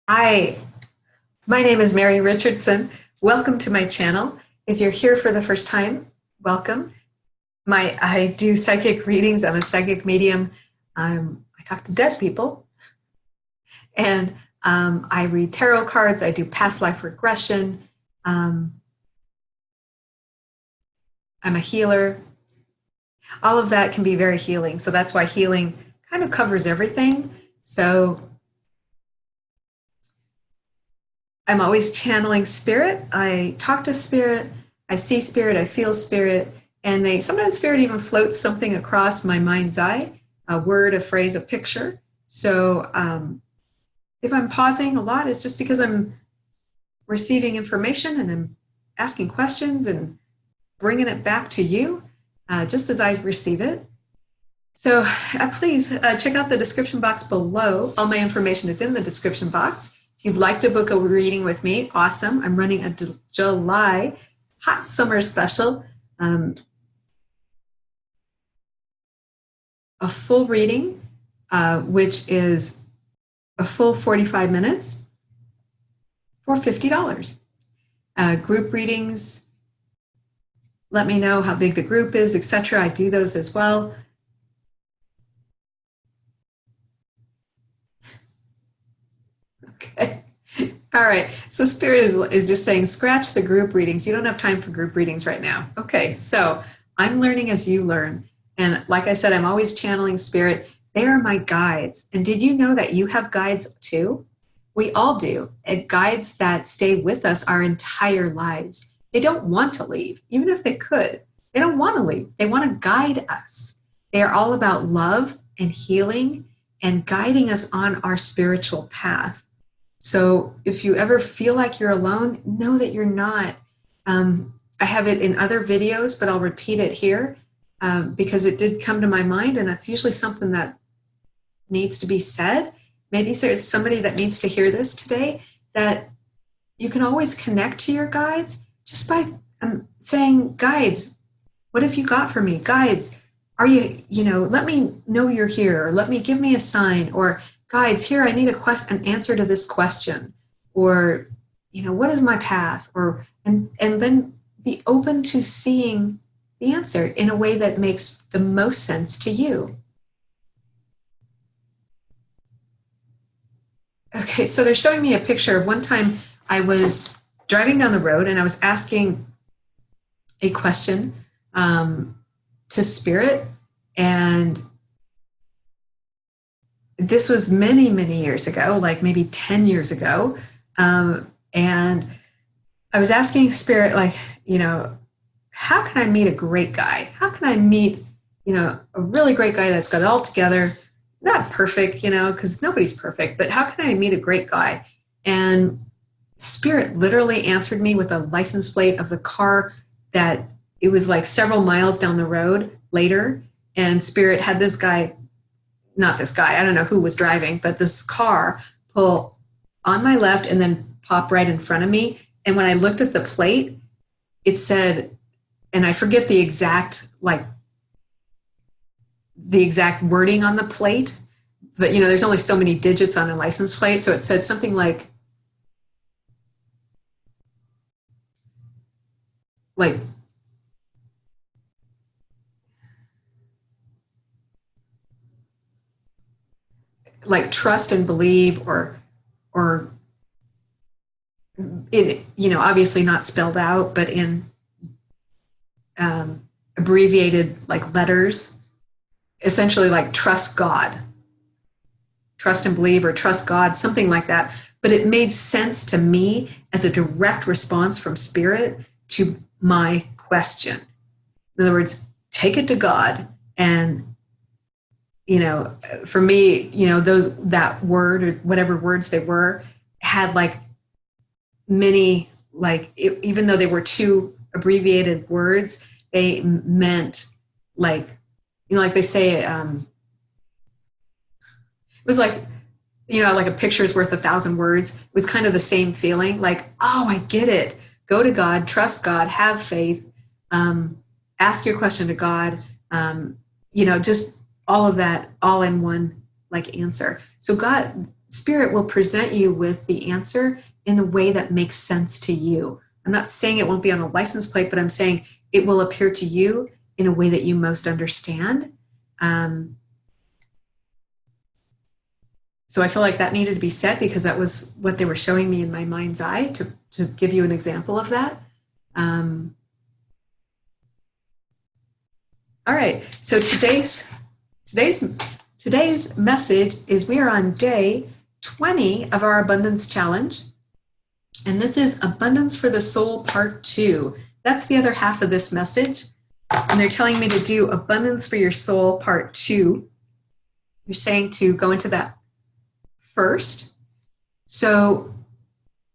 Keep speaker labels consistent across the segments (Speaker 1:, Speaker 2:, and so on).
Speaker 1: Hi, my name is Mary Richardson. Welcome to my channel. If you're here for the first time, welcome. I do psychic readings. I'm a psychic medium. I talk to dead people, and I read tarot cards. I do past life regression. Um, I'm a healer. All of that can be very healing. So that's why healing kind of covers everything. So I'm always channeling spirit. I talk to spirit, I see spirit, I feel spirit, and they sometimes spirit even floats something across my mind's eye, a word, a phrase, a picture. So if I'm pausing a lot, it's just because I'm receiving information and I'm asking questions and bringing it back to you just as I receive it. So please check out the description box below. All my information is in the description box. If you'd like to book a reading with me, awesome. I'm running a July hot summer special, a full reading, which is a full 45 minutes for $50. Group readings, let me know how big the group is, etc. I do those as well. Okay. All right. So Spirit is just saying, scratch the group readings. You don't have time for group readings right now. Okay. So I'm learning as you learn. And like I said, I'm always channeling Spirit. They are my guides. And did you know that you have guides too? We all do. And guides that stay with us our entire lives. They don't want to leave, even if they could. They don't want to leave. They want to guide us. They are all about love and healing and guiding us on our spiritual path. So if you ever feel like you're alone, know that you're not. I have it in other videos, but I'll repeat it here because it did come to my mind, and it's usually something that needs to be said. Maybe there's somebody that needs to hear this today, that you can always connect to your guides just by saying, guides, what have you got for me? Guides, are you, let me know you're here, or give me a sign, or guides, here, I need an answer to this question, or, what is my path? Or, and then be open to seeing the answer in a way that makes the most sense to you. Okay, so they're showing me a picture of one time I was driving down the road and I was asking a question to Spirit, and this was many, many years ago, like maybe 10 years ago. And I was asking Spirit, how can I meet a great guy? How can I meet, a really great guy that's got it all together? Not perfect, because nobody's perfect, but how can I meet a great guy? And Spirit literally answered me with a license plate of the car that it was like several miles down the road later. And Spirit had this guy, not this guy, I don't know who was driving, but this car pull on my left and then pop right in front of me. And when I looked at the plate, it said, and I forget the exact wording on the plate, but there's only so many digits on a license plate. So it said something like trust and believe, or in, obviously not spelled out, but in abbreviated letters, essentially trust God, trust and believe, or trust God, something like that. But it made sense to me as a direct response from Spirit to my question. In other words, take it to God. And for me, that word, or whatever words they were, had many, even though they were two abbreviated words, they meant like they say, it was like a picture's worth 1,000 words. It was kind of the same feeling, oh, I get it. Go to God, trust God, have faith, ask your question to God, just all of that, all in one answer. So Spirit will present you with the answer in a way that makes sense to you. I'm not saying it won't be on a license plate, but I'm saying it will appear to you in a way that you most understand. So I feel like that needed to be said because that was what they were showing me in my mind's eye to give you an example of that. All right, so today's message is we are on day 20 of our Abundance Challenge. And this is Abundance for the Soul Part 2. That's the other half of this message. And they're telling me to do Abundance for Your Soul Part 2. You're saying to go into that first. So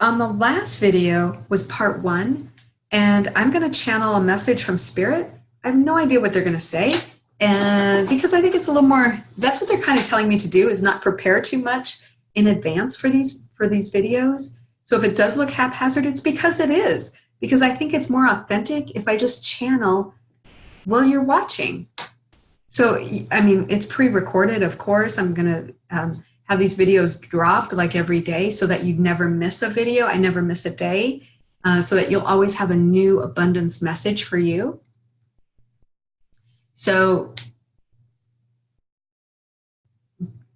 Speaker 1: on the last video was Part 1. And I'm going to channel a message from Spirit. I have no idea what they're going to say. And because I think it's a little more, that's what they're kind of telling me to do, is not prepare too much in advance for these videos. So if it does look haphazard, it's because it is. Because I think it's more authentic if I just channel while you're watching. So, I mean, it's pre-recorded, of course. I'm going to have these videos dropped like every day so that you never miss a video. I never miss a day. So that you'll always have a new abundance message for you. So,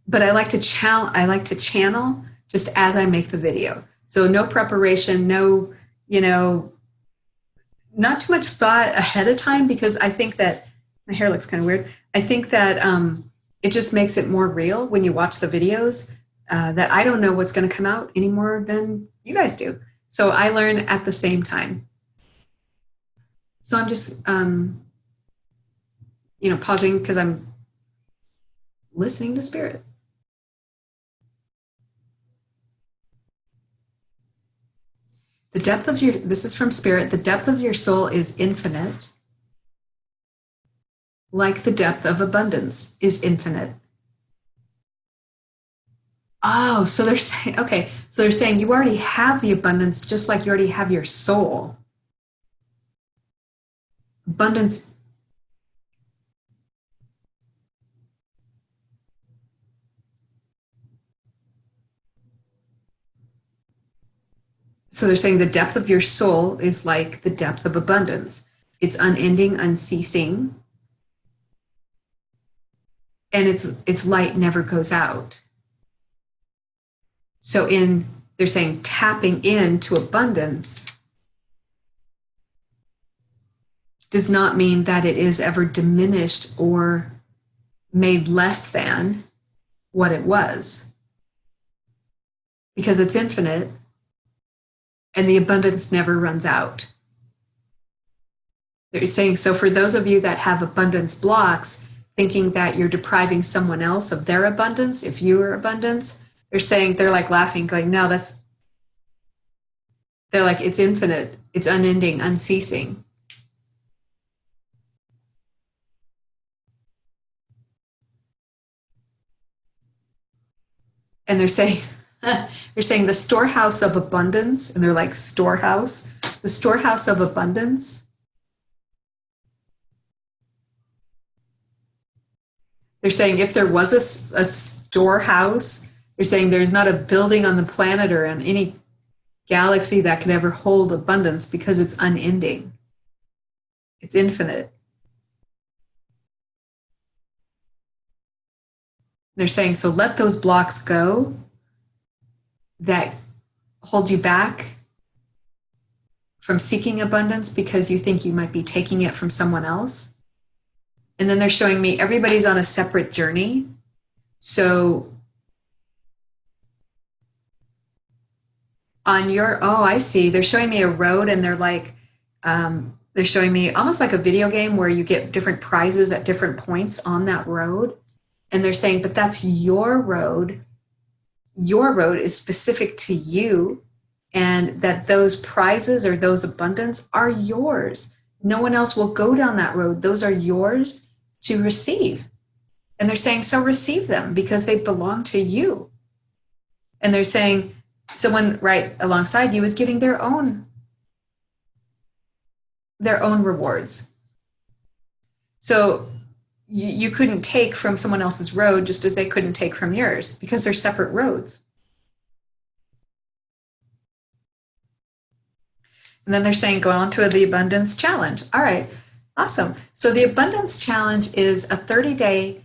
Speaker 1: but I like to channel just as I make the video. So no preparation, no, not too much thought ahead of time, because I think that my hair looks kind of weird. I think that it just makes it more real when you watch the videos, that I don't know what's going to come out any more than you guys do. So I learn at the same time. So I'm just, pausing because I'm listening to Spirit. The depth of this is from Spirit, the depth of your soul is infinite, like the depth of abundance is infinite. Oh, so they're saying, okay, so they're saying you already have the abundance just like you already have your soul. Abundance. So they're saying the depth of your soul is like the depth of abundance. It's unending, unceasing, and its light never goes out. So they're saying tapping into abundance does not mean that it is ever diminished or made less than what it was, because it's infinite and the abundance never runs out. They're saying, so for those of you that have abundance blocks, thinking that you're depriving someone else of their abundance, if you are abundance, they're like laughing, going, no, they're like, it's infinite, it's unending, unceasing. And they're saying the storehouse of abundance, and they're like, storehouse, the storehouse of abundance. They're saying if there was a storehouse, they're saying there's not a building on the planet or in any galaxy that could ever hold abundance, because it's unending. It's infinite. They're saying, so let those blocks go that hold you back from seeking abundance because you think you might be taking it from someone else. And then they're showing me everybody's on a separate journey. So on your, oh, I see. They're showing me a road, and they're like, they're showing me almost like a video game where you get different prizes at different points on that road. And they're saying, but that's your road. Your road is specific to you, and that those prizes or those abundance are yours. No one else will go down that road. Those are yours to receive. And they're saying, so receive them because they belong to you. And they're saying, someone right alongside you is getting their own rewards. So you couldn't take from someone else's road just as they couldn't take from yours, because they're separate roads. And then they're saying go on to the abundance challenge. All right, awesome. So the abundance challenge is a 30-day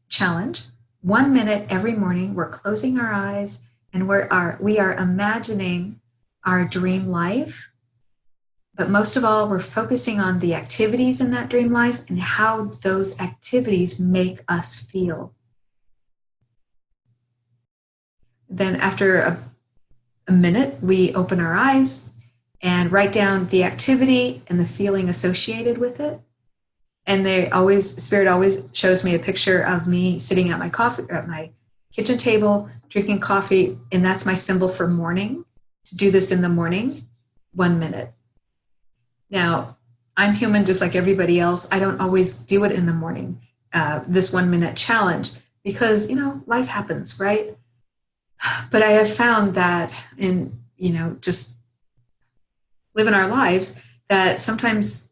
Speaker 1: challenge. 1 minute every morning. We're closing our eyes and we are imagining our dream life. But most of all, we're focusing on the activities in that dream life and how those activities make us feel. Then after a minute, we open our eyes and write down the activity and the feeling associated with it. And Spirit always shows me a picture of me sitting at my kitchen table, drinking coffee, and that's my symbol for morning. To do this in the morning, 1 minute. Now, I'm human just like everybody else. I don't always do it in the morning, this 1 minute challenge, because, life happens, right? But I have found that in, just living our lives, that sometimes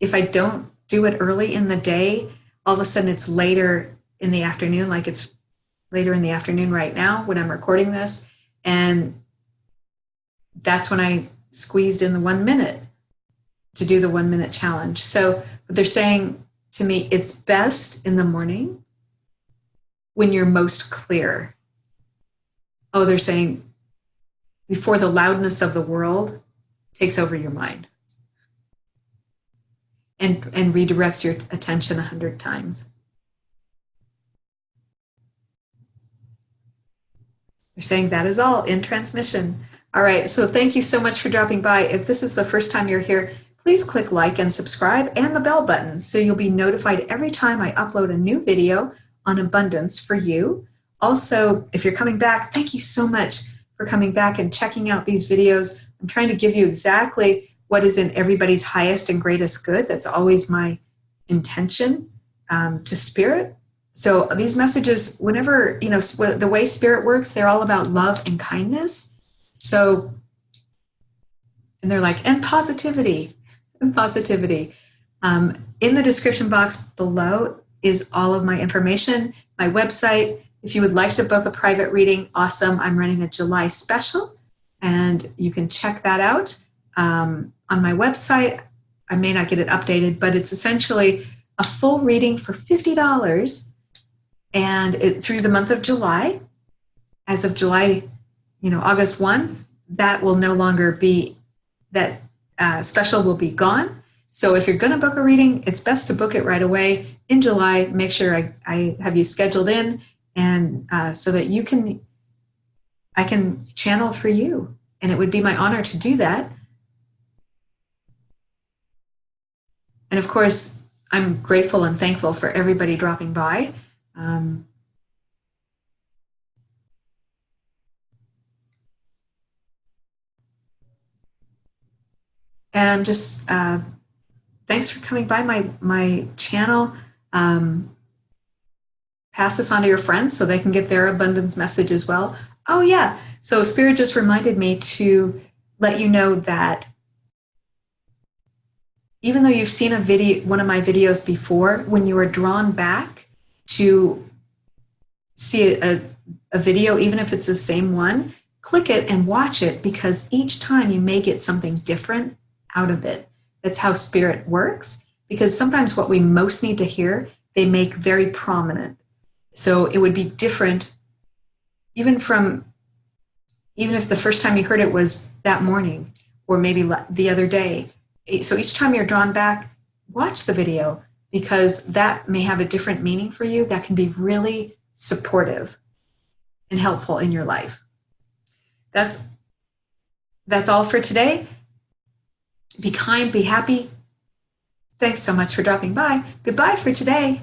Speaker 1: if I don't do it early in the day, all of a sudden it's later in the afternoon, like it's later in the afternoon right now when I'm recording this. And that's when I squeezed in the 1 minute to do the 1 minute challenge. So they're saying to me, it's best in the morning when you're most clear. Oh, they're saying before the loudness of the world takes over your mind and redirects your attention 100 times. They're saying that is all in transmission. All right, so thank you so much for dropping by. If this is the first time you're here, please click like and subscribe and the bell button so you'll be notified every time I upload a new video on abundance for you. Also, if you're coming back, thank you so much for coming back and checking out these videos. I'm trying to give you exactly what is in everybody's highest and greatest good. That's always my intention to Spirit. So these messages, whenever, the way Spirit works, they're all about love and kindness. So, and they're like, and positivity, and positivity. In the description box below is all of my information, my website. If you would like to book a private reading, awesome. I'm running a July special, and you can check that out on my website. I may not get it updated, but it's essentially a full reading for $50, and through the month of July. As of July, August 1, that will no longer be, that special will be gone. So if you're going to book a reading, it's best to book it right away in July. Make sure I have you scheduled in, and so that I can channel for you. And it would be my honor to do that. And of course, I'm grateful and thankful for everybody dropping by. And I'm just, thanks for coming by my channel. Pass this on to your friends so they can get their abundance message as well. Oh yeah, so Spirit just reminded me to let you know that even though you've seen one of my videos before, when you are drawn back to see a video, even if it's the same one, click it and watch it, because each time you may get something different out of it. That's how Spirit works, because sometimes what we most need to hear, they make very prominent. So it would be different even if the first time you heard it was that morning or maybe the other day. So each time you're drawn back, watch the video, because that may have a different meaning for you that can be really supportive and helpful in your life. That's all for today. Be kind, be happy. Thanks so much for dropping by. Goodbye for today.